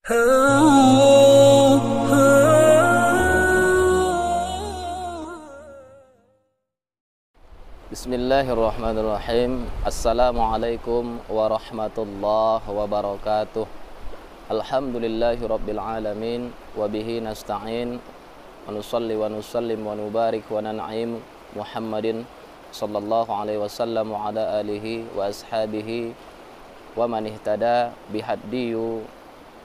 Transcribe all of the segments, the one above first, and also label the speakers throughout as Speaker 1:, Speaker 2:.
Speaker 1: Bismillahirrahmanirrahim. Assalamualaikum warahmatullahi wabarakatuh. Alhamdulillahi rabbil alamin. Wabihi nasta'in. Wa nusalli wa nusallim wa nubarik wa nan'im Muhammadin sallallahu alaihi wasallam wa ala alihi wa ashabihi wa man ihtada bihaddiyu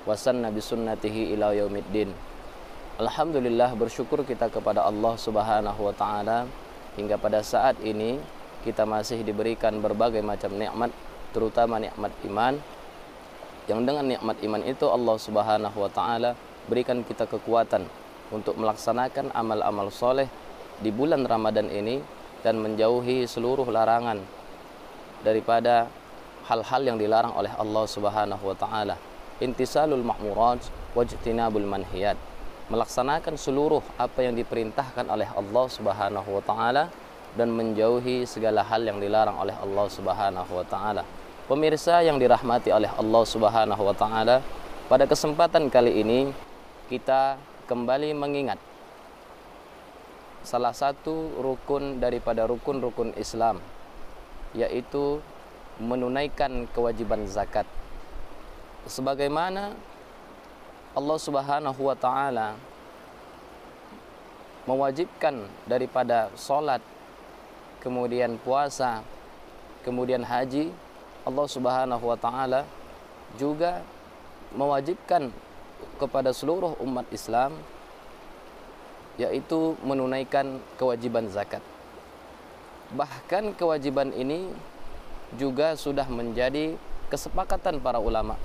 Speaker 1: wa sanna bisunnatihi ila yaumiddin. Alhamdulillah, bersyukur kita kepada Allah Subhanahu wa taala hingga pada saat ini kita masih diberikan berbagai macam nikmat, terutama nikmat iman. Yang dengan nikmat iman itu Allah Subhanahu wa taala berikan kita kekuatan untuk melaksanakan amal-amal soleh di bulan Ramadan ini dan menjauhi seluruh larangan daripada hal-hal yang dilarang oleh Allah Subhanahu wa taala. Intisalul ma'murat wajtinabul manhiyat. Melaksanakan seluruh apa yang diperintahkan oleh Allah Subhanahu wa taala dan menjauhi segala hal yang dilarang oleh Allah Subhanahu wa taala. Pemirsa yang dirahmati oleh Allah Subhanahu wa taala, pada kesempatan kali ini kita kembali mengingat salah satu rukun daripada rukun-rukun Islam, yaitu menunaikan kewajiban zakat. Sebagaimana Allah Subhanahu wa taala mewajibkan daripada salat, kemudian puasa, kemudian haji, Allah Subhanahu wa taala juga mewajibkan kepada seluruh umat Islam, yaitu menunaikan kewajiban zakat. Bahkan kewajiban ini juga sudah menjadi kesepakatan para ulama.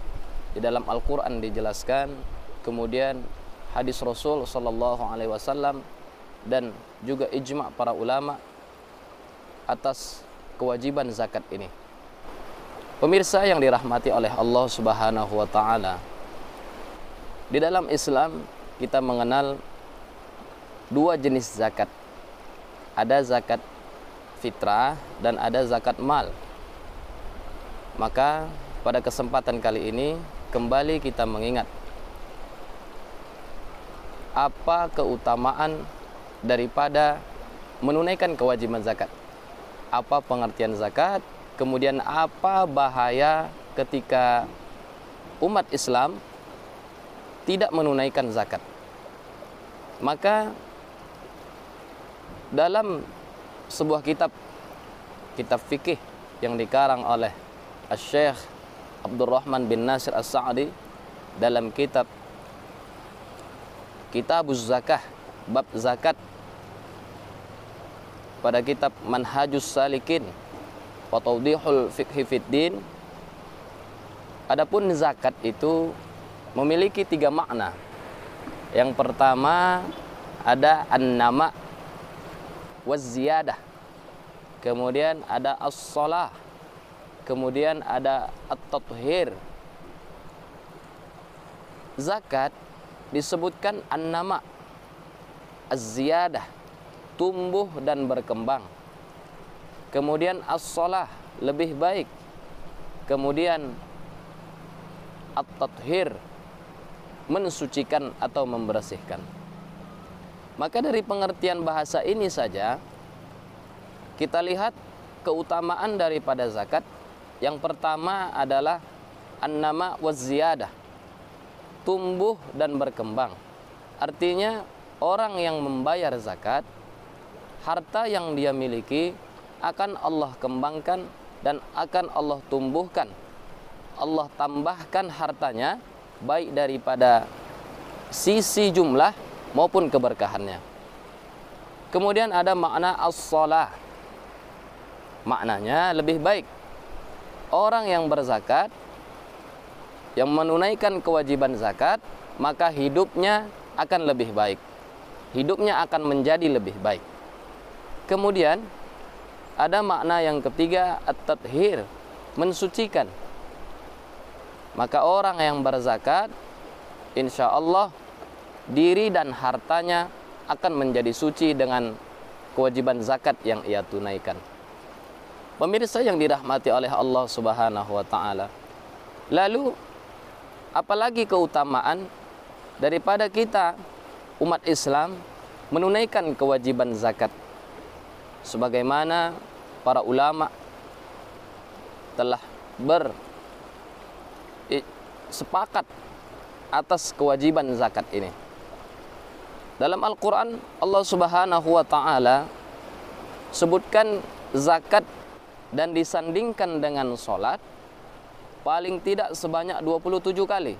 Speaker 1: Di dalam Al-Quran dijelaskan, kemudian hadis Rasul sallallahu alaihi wasallam, dan juga ijma' para ulama atas kewajiban zakat ini. Pemirsa yang dirahmati oleh Allah Subhanahu wa taala, di dalam Islam kita mengenal dua jenis zakat. Ada zakat fitrah dan ada zakat mal. Maka pada kesempatan kali ini kembali kita mengingat apa keutamaan daripada menunaikan kewajiban zakat. Apa pengertian zakat, kemudian apa bahaya ketika umat Islam tidak menunaikan zakat. Maka dalam sebuah kitab fikih yang dikarang oleh Asy-Syaikh Abdurrahman bin Nasir As-Sa'di dalam Kitabuz Zakah, bab zakat, pada kitab Manhajus Salikin wa Tawdihul Fiqhi Fiddin, adapun zakat itu memiliki 3 makna. Yang pertama ada an-nama waz-ziyadah, kemudian ada as-shalah, kemudian ada at-tathhir. Zakat disebutkan an-nama, az-ziyadah, tumbuh dan berkembang. Kemudian as-shalah, lebih baik. Kemudian at-tathhir, mensucikan atau membersihkan. Maka dari pengertian bahasa ini saja kita lihat keutamaan daripada zakat. Yang pertama adalah an-nama waz-ziyadah, tumbuh dan berkembang. Artinya orang yang membayar zakat, harta yang dia miliki akan Allah kembangkan dan akan Allah tumbuhkan. Allah tambahkan hartanya, baik daripada sisi jumlah maupun keberkahannya. Kemudian ada makna as-shalah, maknanya lebih baik. Orang yang berzakat, yang menunaikan kewajiban zakat, maka hidupnya akan lebih baik. Hidupnya akan menjadi lebih baik. Kemudian ada makna yang ketiga, at-tathhir, mensucikan. Maka orang yang berzakat, insya Allah diri dan hartanya akan menjadi suci dengan kewajiban zakat yang ia tunaikan. Pemirsa yang dirahmati oleh Allah Subhanahu wa taala. Lalu apalagi keutamaan daripada kita umat Islam menunaikan kewajiban zakat. Sebagaimana para ulama telah bersepakat atas kewajiban zakat ini. Dalam Al-Quran Allah Subhanahu wa ta'ala sebutkan zakat dan disandingkan dengan sholat paling tidak sebanyak 27 kali.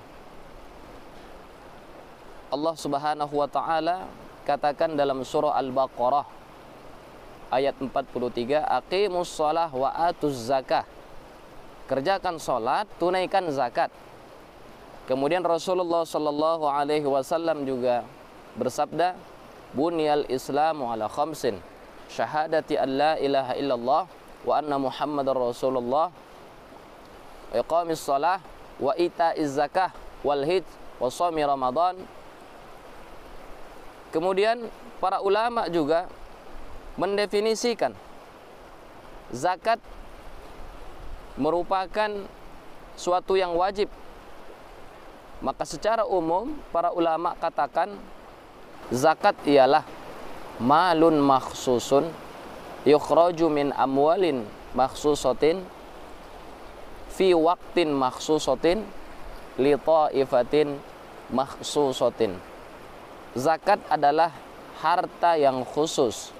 Speaker 1: Allah Subhanahu wa ta'ala katakan dalam surah Al-Baqarah ayat 43, aqimus shalah wa atuz zakah. Kerjakan sholat, tunaikan zakat. Kemudian Rasulullah sallallahu alaihi wasallam juga bersabda, bunyal islamu ala khamsin, syahadati an la ilaha illallah wa anna muhammadar rasulullah, iqamis shalah wa ita'iz zakah wal hijj wa shaumi ramadan. Kemudian para ulama juga mendefinisikan zakat merupakan suatu yang wajib. Maka secara umum para ulama katakan zakat ialah malun makhsusun yukhraju min amwalin makhsusatin fi waqtin makhsusatin li ta'ifatin makhsusatin. Zakat adalah harta yang khusus.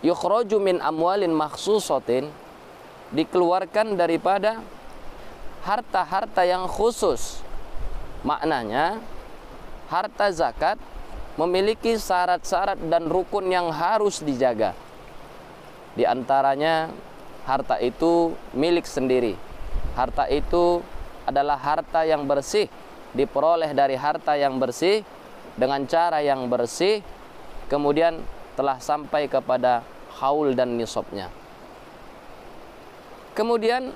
Speaker 1: Yukhraju min amwalin makhsusatin, dikeluarkan daripada harta-harta yang khusus. Maknanya harta zakat memiliki syarat-syarat dan rukun yang harus dijaga. Di antaranya harta itu milik sendiri. Harta itu adalah harta yang bersih, diperoleh dari harta yang bersih dengan cara yang bersih, kemudian telah sampai kepada haul dan nisabnya. Kemudian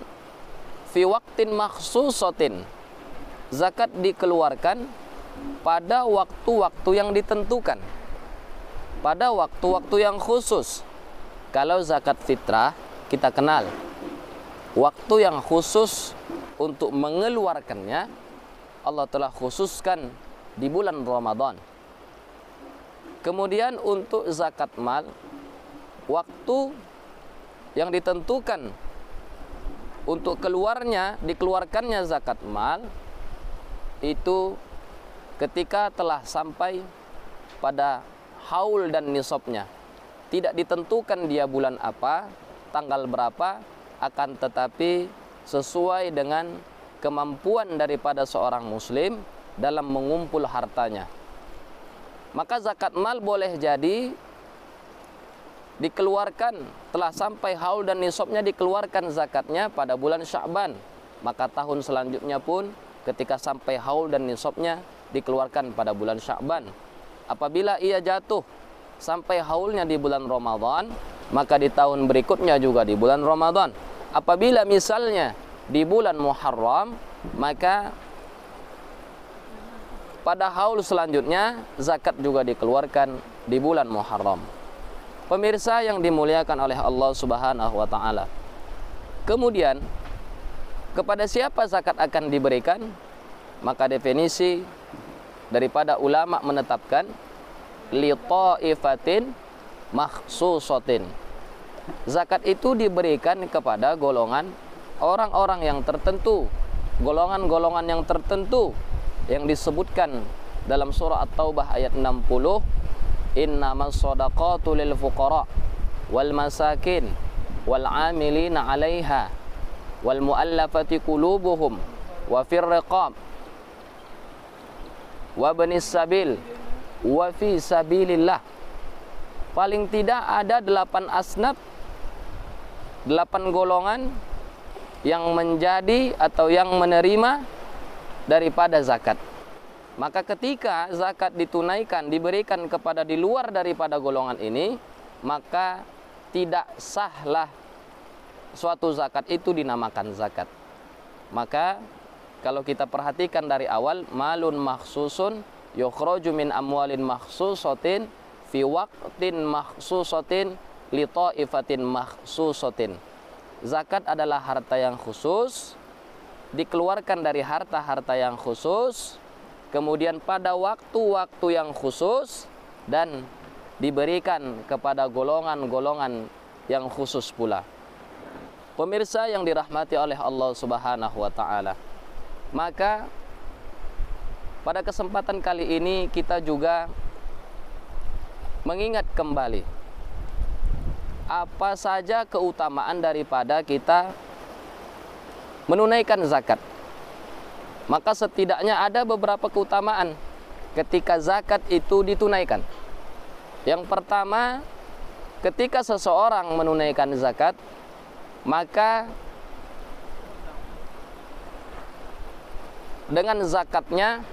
Speaker 1: fi waqtin makhsusatin, zakat dikeluarkan pada waktu-waktu yang ditentukan, pada waktu-waktu yang khusus. Kalau zakat fitrah kita kenal waktu yang khusus untuk mengeluarkannya Allah telah khususkan di bulan Ramadan. Kemudian untuk zakat mal, waktu yang ditentukan untuk dikeluarkannya zakat mal itu ketika telah sampai pada haul dan nisabnya. Tidak ditentukan dia bulan apa, tanggal berapa, akan tetapi sesuai dengan kemampuan daripada seorang muslim dalam mengumpul hartanya. Maka zakat mal boleh jadi dikeluarkan telah sampai haul dan nisabnya, dikeluarkan zakatnya pada bulan Sya'ban. Maka tahun selanjutnya pun ketika sampai haul dan nisabnya dikeluarkan pada bulan Sya'ban. Apabila ia jatuh sampai haulnya di bulan Ramadan, maka di tahun berikutnya juga di bulan Ramadan. Apabila misalnya di bulan Muharram, maka pada haul selanjutnya zakat juga dikeluarkan di bulan Muharram. Pemirsa yang dimuliakan oleh Allah Subhanahu wa ta'ala. Kemudian kepada siapa zakat akan diberikan? Maka definisi daripada ulama menetapkan li ta'ifatin makhsusatin. Zakat itu diberikan kepada golongan orang-orang yang tertentu, golongan-golongan yang tertentu yang disebutkan dalam surah At-Taubah ayat 60, innamas shadaqatu lil fuqara wal masakin wal 'amilina 'alaiha wal mu'allafati qulubuhum wa fir riqab wa banis sabil wa fi sabilillah. Paling tidak ada 8 asnaf, 8 golongan yang menjadi atau yang menerima daripada zakat. Maka ketika zakat ditunaikan, diberikan kepada di luar daripada golongan ini, maka tidak sahlah suatu zakat itu dinamakan zakat. Maka kalau kita perhatikan dari awal, malun makhsusun yukhraju min amwalin makhsusatin fi waqtin makhsusatin li ta'ifatin makhsusatin. Zakat adalah harta yang khusus dikeluarkan dari harta-harta yang khusus, kemudian pada waktu-waktu yang khusus, dan diberikan kepada golongan-golongan yang khusus pula. Pemirsa yang dirahmati oleh Allah Subhanahu wa taala. Maka pada kesempatan kali ini kita juga mengingat kembali apa saja keutamaan daripada kita menunaikan zakat. Maka setidaknya ada beberapa keutamaan ketika zakat itu ditunaikan. Yang pertama, ketika seseorang menunaikan zakat, maka dengan zakatnya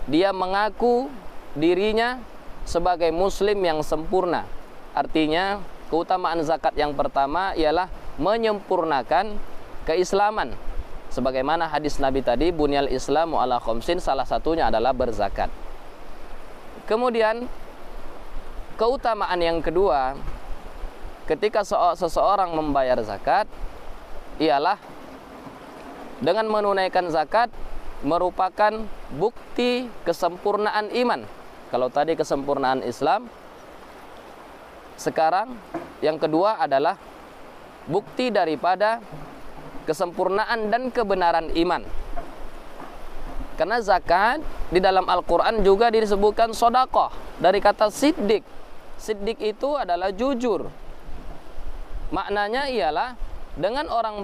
Speaker 1: dia mengaku dirinya sebagai muslim yang sempurna. Artinya keutamaan zakat yang pertama ialah menyempurnakan keislaman. Sebagaimana hadis Nabi tadi, bunyal islamu ala khamsin, salah satunya adalah berzakat. Kemudian keutamaan yang kedua, ketika seseorang membayar zakat, ialah dengan menunaikan zakat merupakan bukti kesempurnaan iman. Kalau tadi kesempurnaan Islam, sekarang yang kedua adalah bukti daripada kesempurnaan dan kebenaran iman. Karena zakat di dalam Al-Quran juga disebutkan sodakoh, dari kata siddiq. Siddiq itu adalah jujur. Maknanya ialah dengan orang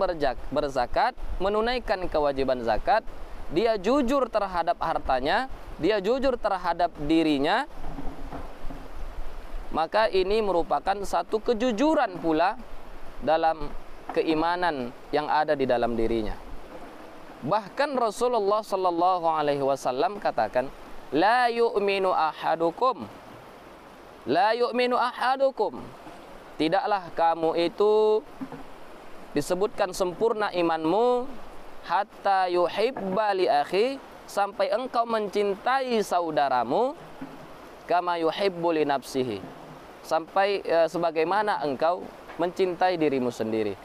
Speaker 1: berzakat, menunaikan kewajiban zakat, dia jujur terhadap hartanya, dia jujur terhadap dirinya, maka ini merupakan satu kejujuran pula dalam keimanan yang ada di dalam dirinya. Bahkan Rasulullah sallallahu alaihi wasallam katakan, la yu'minu ahadukum, la yu'minu ahadukum, tidaklah kamu itu disebutkan sempurna imanmu hatta yuhibba li akhi, sampai engkau mencintai saudaramu kama yuhibbu li nafsihi, sampai sebagaimana engkau mencintai dirimu sendiri.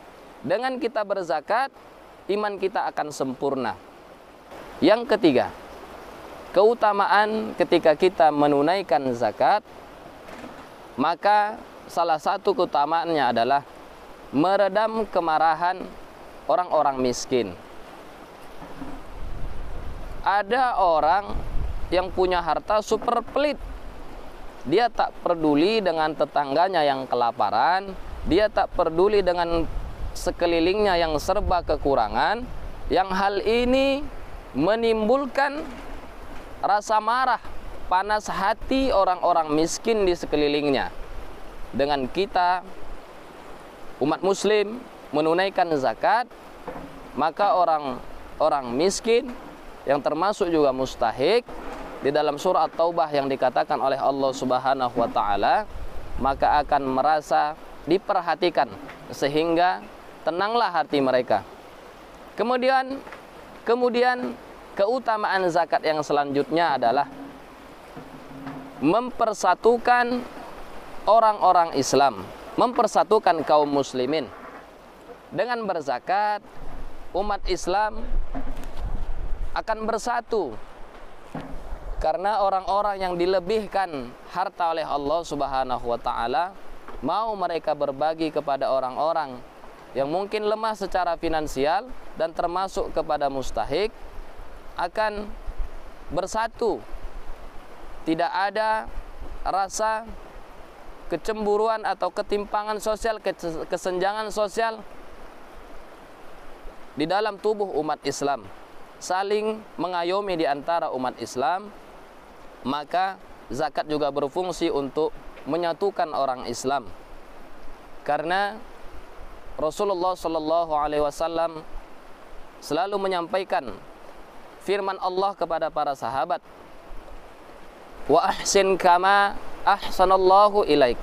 Speaker 1: Dengan kita berzakat, iman kita akan sempurna. Yang ketiga, keutamaan ketika kita menunaikan zakat, maka salah satu keutamaannya adalah meredam kemarahan orang-orang miskin. Ada orang yang punya harta super pelit. Dia tak peduli dengan tetangganya yang kelaparan, dia tak peduli dengan sekelilingnya yang serba kekurangan, yang hal ini menimbulkan rasa marah, panas hati orang-orang miskin di sekelilingnya. Dengan kita, umat muslim, menunaikan zakat, maka orang miskin yang termasuk juga mustahik di dalam surah At-Taubah yang dikatakan oleh Allah Subhanahu wa taala, maka akan merasa diperhatikan sehingga tenanglah hati mereka. Kemudian keutamaan zakat yang selanjutnya adalah mempersatukan orang-orang Islam, mempersatukan kaum muslimin. Dengan berzakat, umat Islam akan bersatu. Karena orang-orang yang dilebihkan harta oleh Allah Subhanahu wa taala, mau mereka berbagi kepada orang-orang yang mungkin lemah secara finansial dan termasuk kepada mustahik, akan bersatu. Tidak ada rasa kecemburuan atau ketimpangan sosial, kesenjangan sosial di dalam tubuh umat Islam, saling mengayomi di antara umat Islam. Maka zakat juga berfungsi untuk menyatukan orang Islam. Karena Rasulullah sallallahu alaihi wasallam selalu menyampaikan firman Allah kepada para sahabat, wa ahsin kama ahsanallahu ilaik,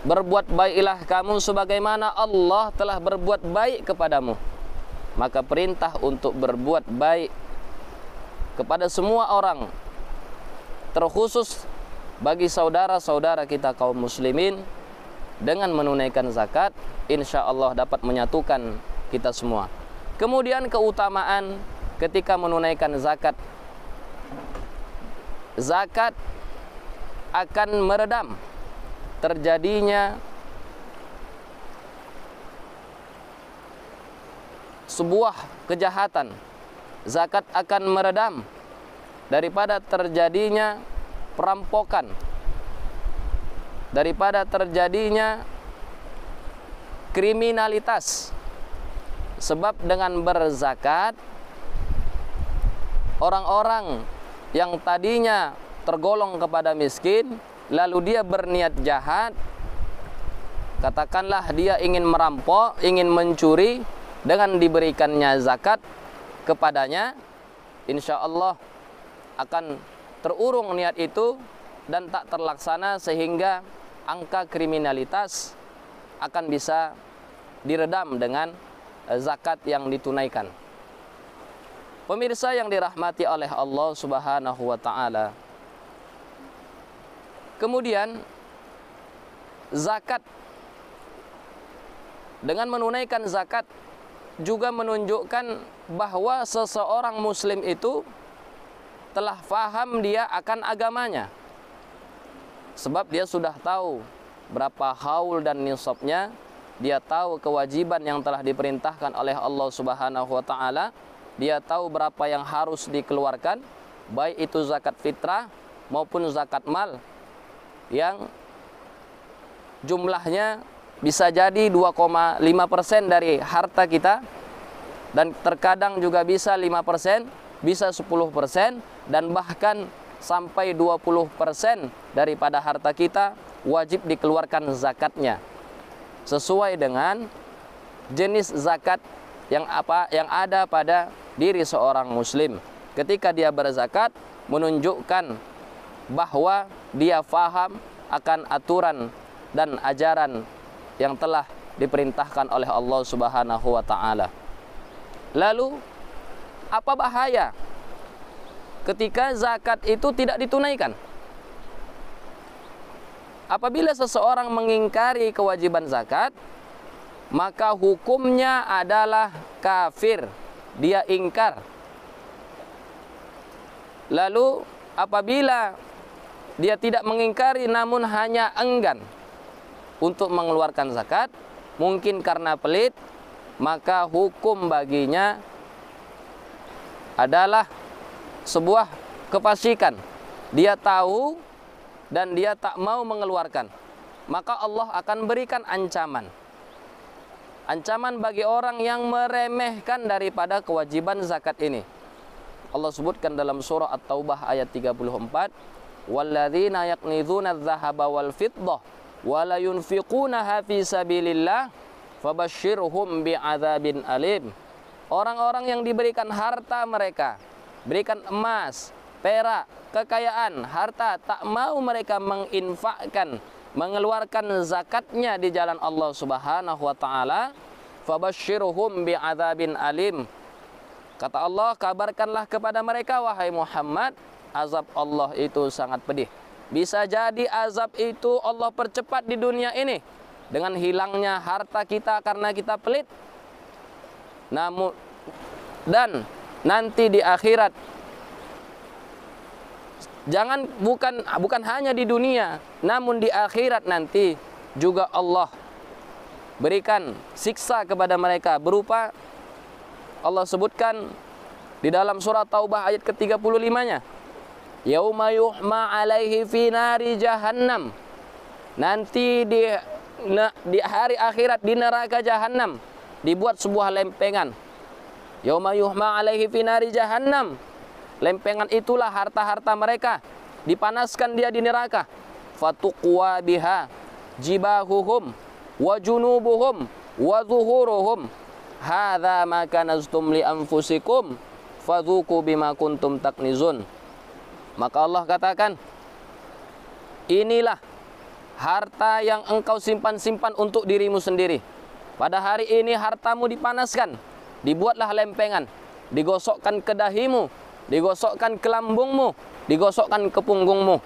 Speaker 1: berbuat baiklah kamu sebagaimana Allah telah berbuat baik kepadamu. Maka perintah untuk berbuat baik kepada semua orang, terkhusus bagi saudara-saudara kita kaum muslimin, dengan menunaikan zakat, insya Allah dapat menyatukan kita semua. Kemudian keutamaan ketika menunaikan zakat. Zakat akan meredam terjadinya sebuah kejahatan. Zakat akan meredam daripada terjadinya perampokan, daripada terjadinya kriminalitas. Sebab dengan berzakat, orang-orang yang tadinya tergolong kepada miskin, lalu dia berniat jahat, katakanlah dia ingin merampok, ingin mencuri, dengan diberikannya zakat kepadanya, insya Allah akan terurung niat itu dan tak terlaksana, sehingga angka kriminalitas akan bisa diredam dengan zakat yang ditunaikan. Pemirsa yang dirahmati oleh Allah Subhanahu wa taala. Kemudian zakat, dengan menunaikan zakat juga menunjukkan bahwa seseorang muslim itu telah faham dia akan agamanya. Sebab dia sudah tahu berapa haul dan nisabnya, dia tahu kewajiban yang telah diperintahkan oleh Allah Subhanahu wa taala, dia tahu berapa yang harus dikeluarkan, baik itu zakat fitrah maupun zakat mal, yang jumlahnya bisa jadi 2,5% dari harta kita, dan terkadang juga bisa 5%, bisa 10%, dan bahkan sampai 20% daripada harta kita wajib dikeluarkan zakatnya, sesuai dengan jenis zakat yang ada pada diri seorang muslim. Ketika dia berzakat, menunjukkan bahwa dia faham akan aturan dan ajaran yang telah diperintahkan oleh Allah Subhanahu wa taala. Lalu, apa bahaya ketika zakat itu tidak ditunaikan? Apabila seseorang mengingkari kewajiban zakat, maka hukumnya adalah kafir, dia ingkar. Lalu apabila dia tidak mengingkari namun hanya enggan untuk mengeluarkan zakat, mungkin karena pelit, maka hukum baginya adalah sebuah kefasikan. Dia tahu dan dia tak mau mengeluarkan, maka Allah akan berikan ancaman. Ancaman bagi orang yang meremehkan daripada kewajiban zakat ini. Allah sebutkan dalam surah At-Taubah ayat 34, "Walladzina yaqniduna adh-dhahaba wal fiddah wa la yunfiqunaha fi sabilillah fabashshirhum bi'adzabin alim." Orang-orang yang diberikan harta mereka, berikan emas, perak, kekayaan, harta, tak mau mereka menginfakkan, mengeluarkan zakatnya di jalan Allah Subhanahu wa taala, fabashshirhum bi'adzabin alim. Kata Allah, kabarkanlah kepada mereka wahai Muhammad, azab Allah itu sangat pedih. Bisa jadi azab itu Allah percepat di dunia ini dengan hilangnya harta kita karena kita pelit. Namun dan nanti di akhirat, bukan hanya di dunia, namun di akhirat nanti juga Allah berikan siksa kepada mereka berupa, Allah sebutkan di dalam surah Taubah ayat ke-35-nya, yauma yuhma alaihi fi nari jahannam. Nanti di hari akhirat di neraka jahannam dibuat sebuah lempengan. Yauma yuhma alaihi fi nari jahannam. Lempengan itulah harta-harta mereka, dipanaskan dia di neraka. Fatuqwa biha jibahuhum wa junubuhum wa zuhuruhum. Hadza ma kanaztum li anfusikum fadzuqu bima kuntum taknizun. Maka Allah katakan, inilah harta yang engkau simpan-simpan untuk dirimu sendiri. Pada hari ini hartamu dipanaskan, dibuatlah lempengan, digosokkan ke dahimu, digosokkan ke lambungmu, digosokkan ke punggungmu.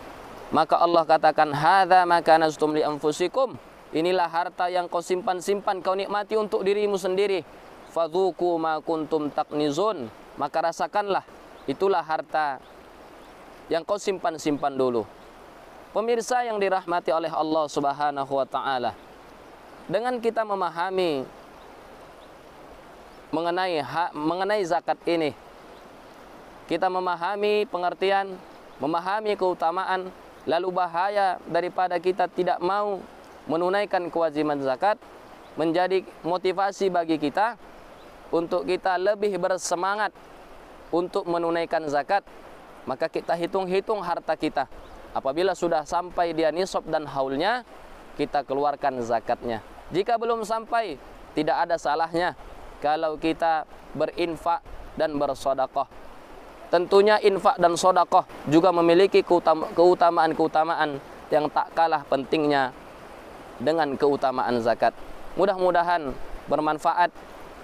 Speaker 1: Maka Allah katakan, hadza ma kanaztum li anfusikum. Inilah harta yang kau simpan-simpan, kau nikmati untuk dirimu sendiri. fadzuqu ma kuntum taknizun, maka rasakanlah, itulah harta yang kau simpan-simpan dulu. Pemirsa yang dirahmati oleh Allah Subhanahu wa taala, dengan kita memahami mengenai zakat ini, kita memahami pengertian, memahami keutamaan, lalu bahaya daripada kita tidak mau menunaikan kewajiban zakat menjadi motivasi bagi kita untuk kita lebih bersemangat untuk menunaikan zakat. Maka kita hitung-hitung harta kita. Apabila sudah sampai dia nisab dan haulnya, kita keluarkan zakatnya. Jika belum sampai, tidak ada salahnya kalau kita berinfak dan bersedekah. Tentunya infak dan sedekah juga memiliki keutamaan-keutamaan yang tak kalah pentingnya dengan keutamaan zakat. Mudah-mudahan bermanfaat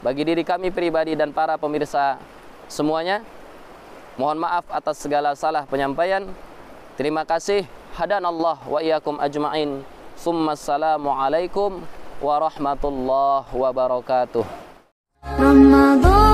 Speaker 1: bagi diri kami pribadi dan para pemirsa semuanya. Mohon maaf atas segala salah penyampaian. Terima kasih. Hadanallah wa iyyakum ajma'in. Assalamu alaikum warahmatullahi wabarakatuh. Ramadan